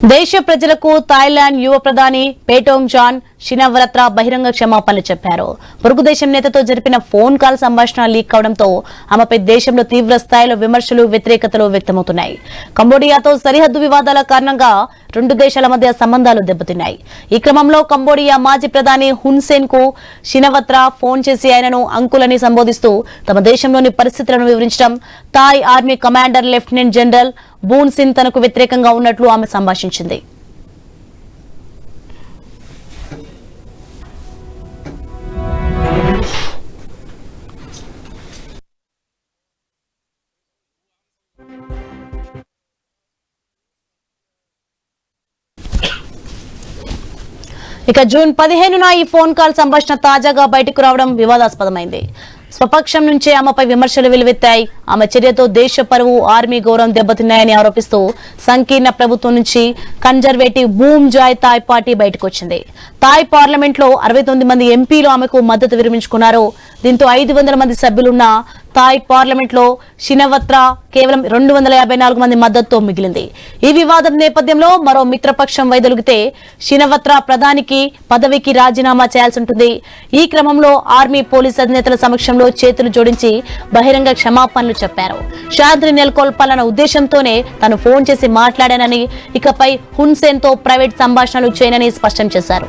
దేశ ప్రజలకు థాయిలాండ్ యువ ప్రధాని పేటోంగ్ జాన్ షినవరత్ర బహిరంగ క్షమాపణలు చెప్పారు. పొరుగు దేశం నేతతో జరిపిన ఫోన్ కాల్ సంభాషణ లీక్ అవడంతో ఆమెపై దేశంలో తీవ్ర స్థాయిలో విమర్శలు, వ్యతిరేకతలు వ్యక్తమవుతున్నాయి. కంబోడియాతో సరిహద్దు వివాదాల కారణంగా రెండు దేశాల మధ్య సంబంధాలు దెబ్బతిన్నాయి. ఈ క్రమంలో కంబోడియా మాజీ ప్రధాని హున్ సెన్ కు షినవరత్ర ఫోన్ చేసి ఆయనను అంకుల్ అని సంబోధిస్తూ తమ దేశంలోని పరిస్థితులను వివరించడం, Thai army commander lieutenant general Boon Sin తనకు వ్యతిరేకంగా ఉన్నట్లు ఆమె సంభాషించింది. ఇక జూన్ 15న ఈ ఫోన్ కాల్ సంభాషణ తాజాగా బయటకు రావడం వివాదాస్పదమైంది. స్వపక్షం నుంచే ఆమెపై విమర్శలు వెలువెత్తాయి. ఆమె చర్యతో దేశ పరువు, ఆర్మీ గౌరవం దెబ్బతిన్నాయని ఆరోపిస్తూ సంకీర్ణ ప్రభుత్వం నుంచి conservative Bhumjaithai party బయటకు వచ్చింది. థాయ్ పార్లమెంట్ లో 69 మంది ఎంపీలు ఆమెకు మద్దతు విరమించుకున్నారు. దీంతో 500 మంది సభ్యులున్న థాయ్ పార్లమెంట్ లో షినవరత్ర కేవలం 254 మంది మద్దతుతో మిగిలింది. ఈ వివాదం నేపథ్యంలో మరో మిత్రపక్షం వైదొలిగితే షినవరత్ర ప్రధానికి పదవికి రాజీనామా చేయాల్సి ఉంటుంది. ఈ క్రమంలో ఆర్మీ, పోలీస్ అధినేతల సమక్షంలో చేతులు జోడించి బహిరంగ క్షమాపణలు చెప్పారు. శాంతిని నెలకొల్పాలన్న ఉద్దేశంతోనే తాను ఫోన్ చేసి మాట్లాడానని, ఇకపై హున్ సెన్ తో ప్రైవేట్ సంభాషణలు చేయనని స్పష్టం చేశారు.